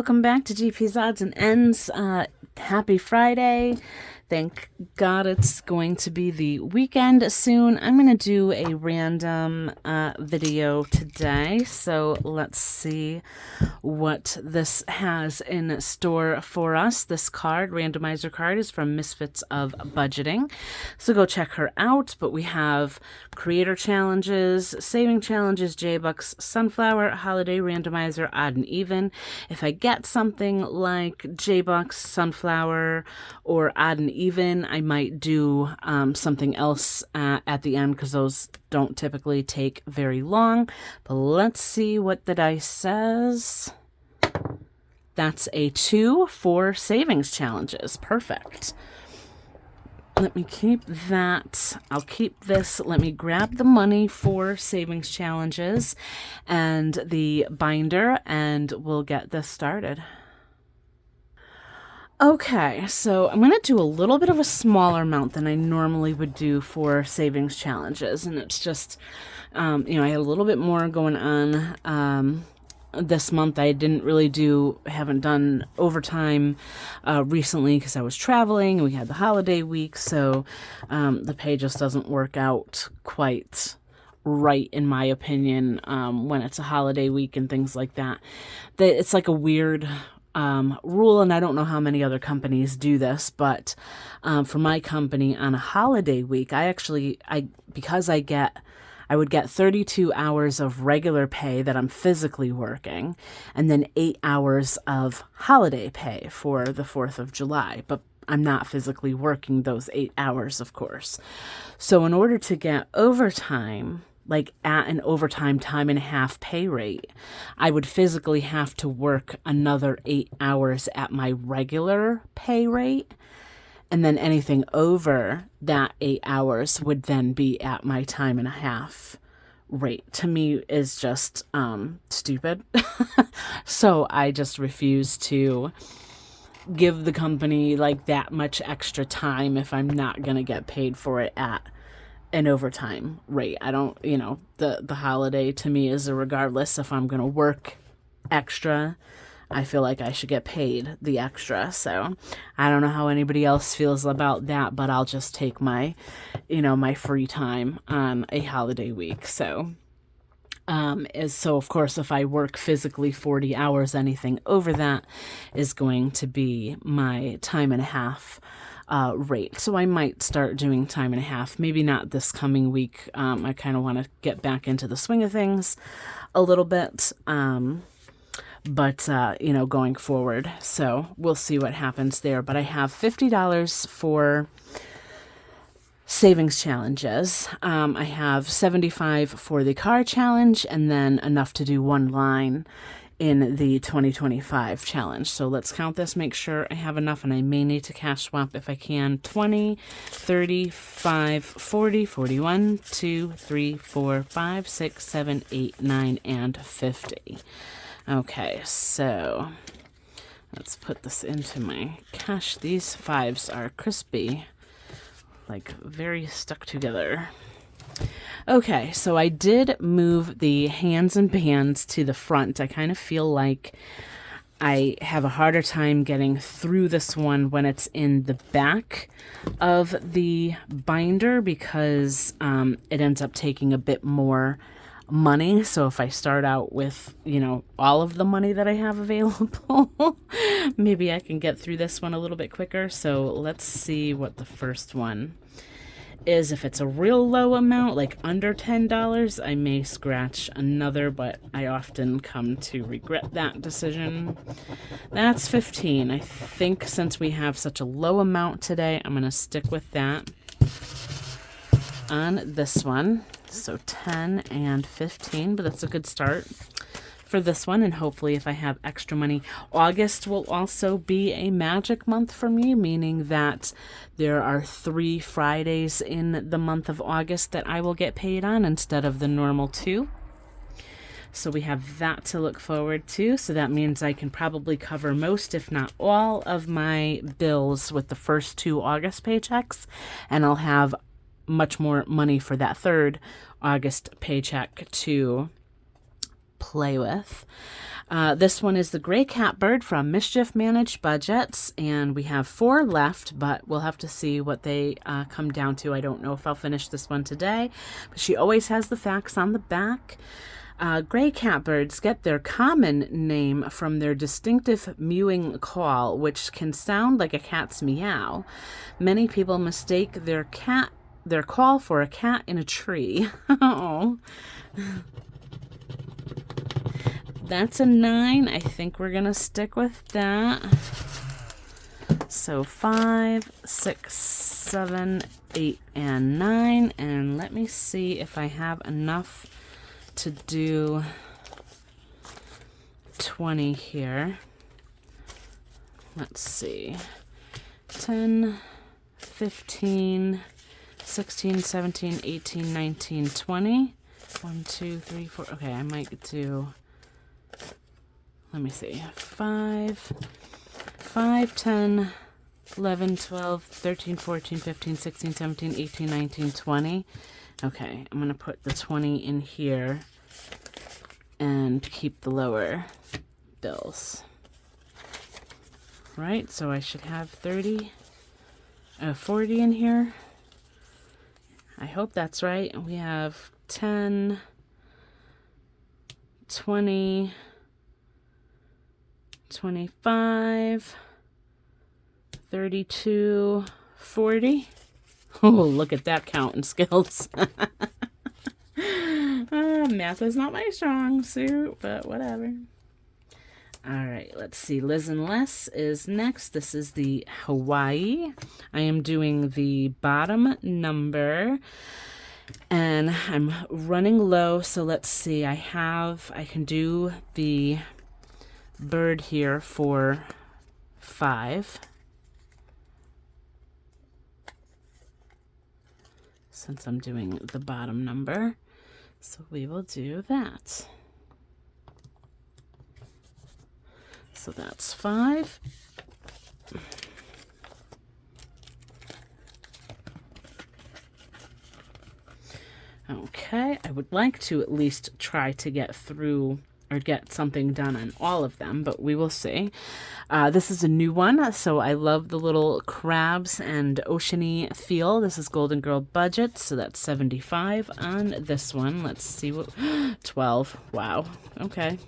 welcome back to GP's Odds and Ends. Happy Friday. Thank God it's going to be the weekend soon. I'm going to do a random video today, so let's see what this has in store for us. This card, randomizer card, is from Misfits of Budgeting, so go check her out. But we have creator challenges, saving challenges, J-Bucks, sunflower, holiday randomizer, odd and even. If I get something like J-Bucks, sunflower, or odd and even, I might do something else at the end, because those don't typically take very long. But let's see what the dice says. That's a 2 for savings challenges. Perfect. Let me keep that. I'll keep this. Let me grab the money for savings challenges and the binder, and we'll get this started. Okay, so I'm going to do a little bit of a smaller amount than I normally would do for savings challenges. And it's just, I had a little bit more going on this month. I haven't done overtime recently because I was traveling and we had the holiday week. So the pay just doesn't work out quite right, in my opinion, when it's a holiday week and things like that. It's like a weird rule, and I don't know how many other companies do this, but for my company, on a holiday week, I would get 32 hours of regular pay that I'm physically working, and then 8 hours of holiday pay for the 4th of July, but I'm not physically working those 8 hours, of course. So in order to get overtime, like at an overtime time and a half pay rate, I would physically have to work another 8 hours at my regular pay rate. And then anything over that 8 hours would then be at my time and a half rate. To me, is just stupid. So I just refuse to give the company like that much extra time if I'm not going to get paid for it at an overtime rate. I don't, the holiday to me is a regardless. If I'm going to work extra, I feel like I should get paid the extra. So I don't know how anybody else feels about that, but I'll just take my, my free time on a holiday week. So of course, if I work physically 40 hours, anything over that is going to be my time and a half rate. So I might start doing time and a half, maybe not this coming week. I kind of want to get back into the swing of things a little bit. But going forward. So we'll see what happens there. But I have $50 for savings challenges. I have $75 for the car challenge, and then enough to do one line in the 2025 challenge. So let's count this, make sure I have enough, and I may need to cash swap if I can. 20, 35, 40, 41, 2, 3, 4, 5, 6, 7, 8, 9, and 50. Okay, so let's put this into my cash. These fives are crispy, like very stuck together. Okay, so I did move the hands and bands to the front. I kind of feel like I have a harder time getting through this one when it's in the back of the binder, because it ends up taking a bit more money. So if I start out with, all of the money that I have available, maybe I can get through this one a little bit quicker. So let's see what the first one is. If it's a real low amount, like under $10, I may scratch another, but I often come to regret that decision. That's 15. I think since we have such a low amount today, I'm going to stick with that on this one. So 10 and 15, but that's a good start for this one. And hopefully if I have extra money, August will also be a magic month for me, meaning that there are 3 Fridays in the month of August that I will get paid on instead of the normal 2. So we have that to look forward to. So that means I can probably cover most, if not all, of my bills with the first 2 August paychecks, and I'll have much more money for that 3rd August paycheck to play with. This one is the Gray Catbird from Mischief Managed Budgets, and we have 4 left, but we'll have to see what they come down to. I don't know if I'll finish this one today, but she always has the facts on the back. Gray catbirds get their common name from their distinctive mewing call, which can sound like a cat's meow. Many people mistake their call for a cat in a tree. Oh. That's a 9. I think we're going to stick with that. So 5, 6, 7, 8, and 9. And let me see if I have enough to do 20 here. Let's see. 10, 15, 16, 17, 18, 19, 20. 1, 2, 3, 4. Okay, I might do, let me see. 5, 10, 11, 12, 13, 14, 15, 16, 17, 18, 19, 20. Okay, I'm going to put the 20 in here and keep the lower bills. Right, so I should have 40 in here. I hope that's right. We have 10, 20, 25, 32, 40. Oh, look at that counting skills. Math is not my strong suit, but whatever. All right, let's see. Liz and Les is next. This is the Hawaii. I am doing the bottom number, and I'm running low, so let's see. I can do the bird here for 5. Since I'm doing the bottom number. So we will do that. So that's 5. Okay, I would like to at least try to get through or get something done on all of them, but we will see. This is a new one, so I love the little crabs and oceany feel. This is Golden Girl Budget, so that's 75 on this one. Let's see what, 12. Wow, okay.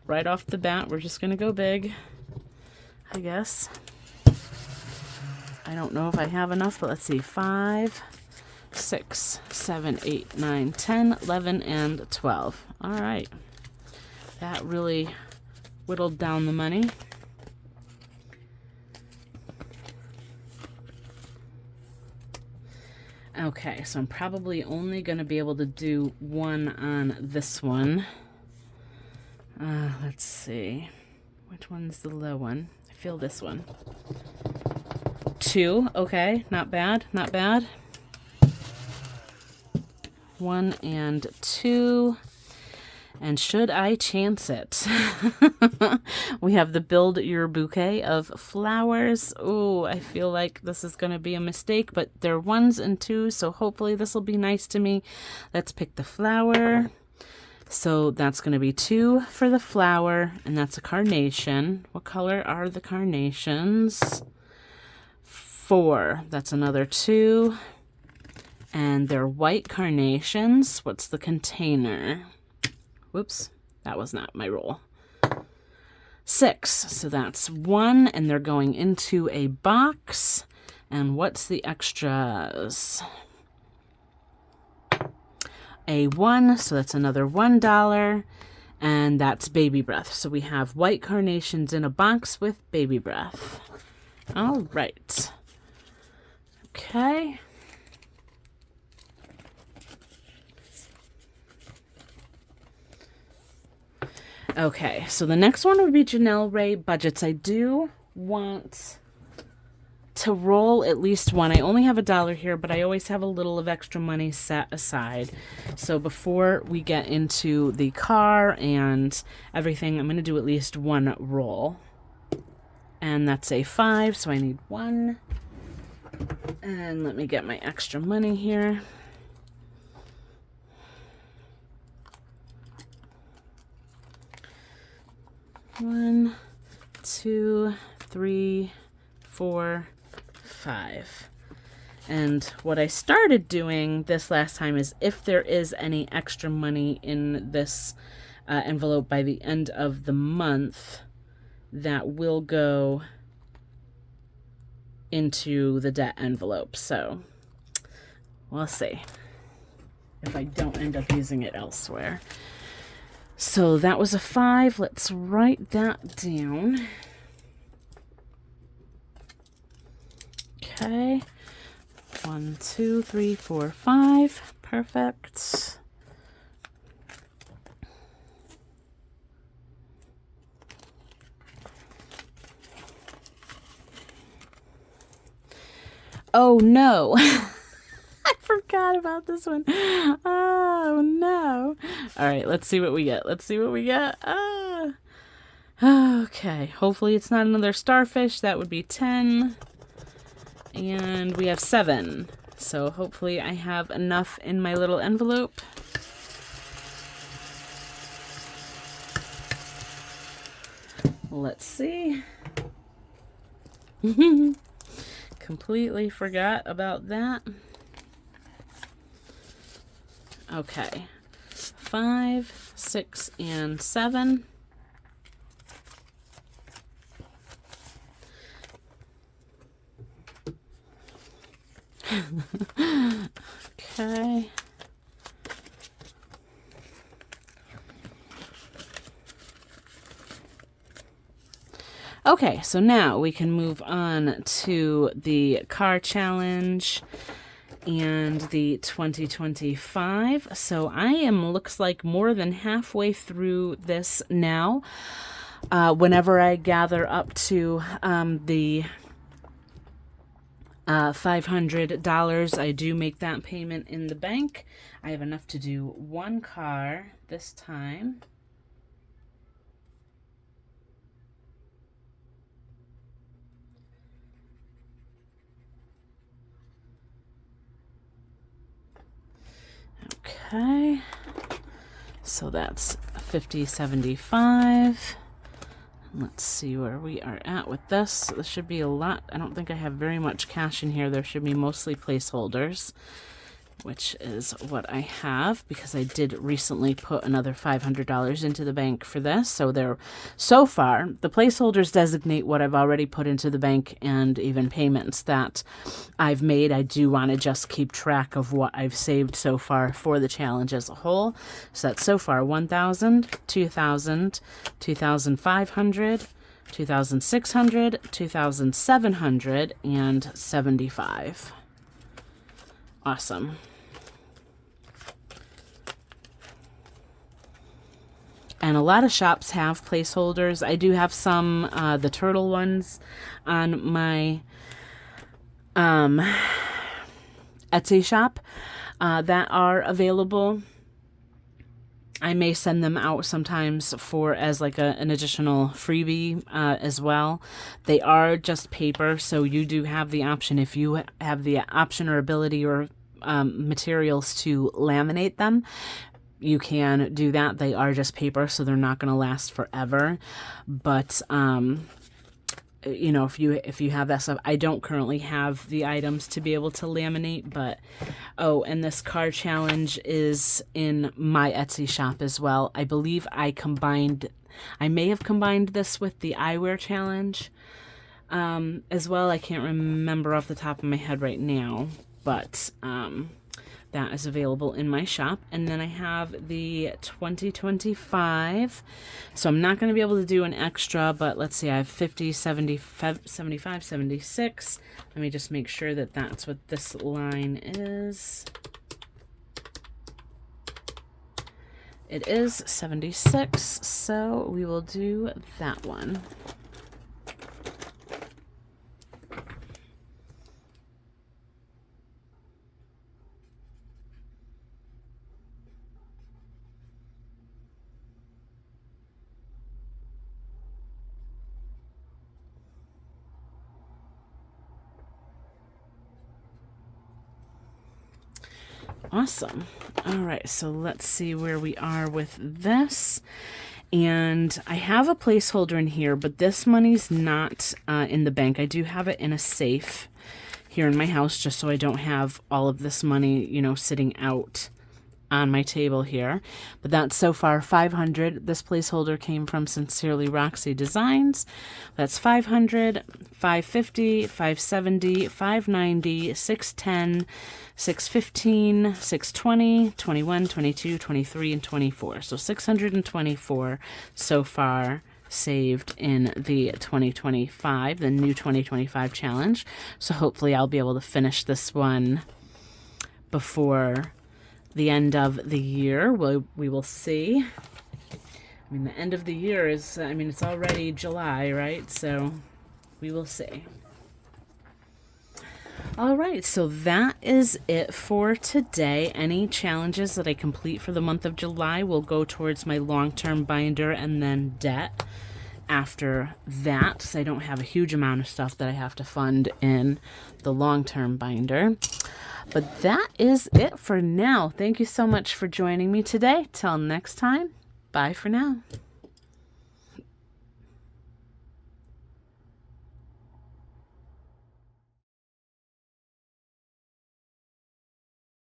Right off the bat, we're just gonna go big, I guess. I don't know if I have enough, but let's see. 5, 6, 7, 8, 9, 10, 11, and 12. All right. That really whittled down the money. Okay, so I'm probably only going to be able to do one on this one. Let's see. Which one's the low one? I feel this one. 2. Okay, not bad, not bad. 1 and 2. And should I chance it? We have the Build Your Bouquet of Flowers. Oh, I feel like this is going to be a mistake, but they're 1s and 2s, so hopefully this will be nice to me. Let's pick the flower. So that's going to be 2 for the flower, and that's a carnation. What color are the carnations? 4. That's another 2. And they're white carnations. What's the container? Whoops, that was not my roll. 6, so that's 1, and they're going into a box. And what's the extras? A 1, so that's another $1, and that's baby breath. So we have white carnations in a box with baby breath. All right. Okay. Okay, so the next one would be Janelle Ray Budgets. I do want to roll at least one. I only have $1 here, but I always have a little of extra money set aside. So before we get into the car and everything, I'm going to do at least one roll. And that's a 5, so I need 1. And let me get my extra money here. 1, 2, 3, 4, 5. And what I started doing this last time is if there is any extra money in this envelope by the end of the month, that will go into the debt envelope. So we'll see if I don't end up using it elsewhere. So that was a 5. Let's write that down. Okay. 1, 2, 3, 4, 5. Perfect. Oh no. I forgot about this one. Oh no. All right, let's see what we get. Let's see what we get. Okay, hopefully it's not another starfish. That would be 10. And we have 7. So hopefully I have enough in my little envelope. Let's see. Completely forgot about that. Okay. 5, 6, and 7. Okay. Okay, so now we can move on to the car challenge and the 2025. So I am, looks like, more than halfway through this now. Whenever I gather up to the $500, I do make that payment in the bank. I have enough to do one car this time. Okay, so that's 50.75. Let's see where we are at with this. This should be a lot. I don't think I have very much cash in here. There should be mostly placeholders, which is what I have because I did recently put another $500 into the bank for this. So there, so far, the placeholders designate what I've already put into the bank and even payments that I've made. I do want to just keep track of what I've saved so far for the challenge as a whole. So that's so far 1,000, 2,000, 2,500, 2,600, 2,700, and 75. Awesome. And a lot of shops have placeholders. I do have some, the turtle ones on my Etsy shop that are available. I may send them out sometimes for as like an additional freebie as well. They are just paper, so you do have the option, if you have the option or ability or materials to laminate them, you can do that. They are just paper, so they're not going to last forever. But you know, if you have that stuff, I don't currently have the items to be able to laminate, but oh, and this car challenge is in my Etsy shop as well. I believe I may have combined this with the eyewear challenge as well. I can't remember off the top of my head right now, but that is available in my shop. And then I have the 2025. So I'm not going to be able to do an extra, but let's see, I have 50, 75, 76. Let me just make sure that that's what this line is. It is 76, so we will do that one. Awesome. All right, so let's see where we are with this. And I have a placeholder in here, but this money's not in the bank. I do have it in a safe here in my house, just so I don't have all of this money, you know, sitting out on my table here. But that's so far 500. This placeholder came from Sincerely Roxy Designs. That's 500, 550, 570, 590, 610, 615, 620, 21, 22, 23, and 24. So 624 so far saved in the 2025, the new 2025 challenge. So hopefully I'll be able to finish this one before the end of the year. We will see. I mean, the end of the year is, I mean, it's already July, right? So we will see. All right, so that is it for today. Any challenges that I complete for the month of July will go towards my long-term binder and then debt after that, so I don't have a huge amount of stuff that I have to fund in the long-term binder. But that is it for now. Thank you so much for joining me today. Till next time, bye for now.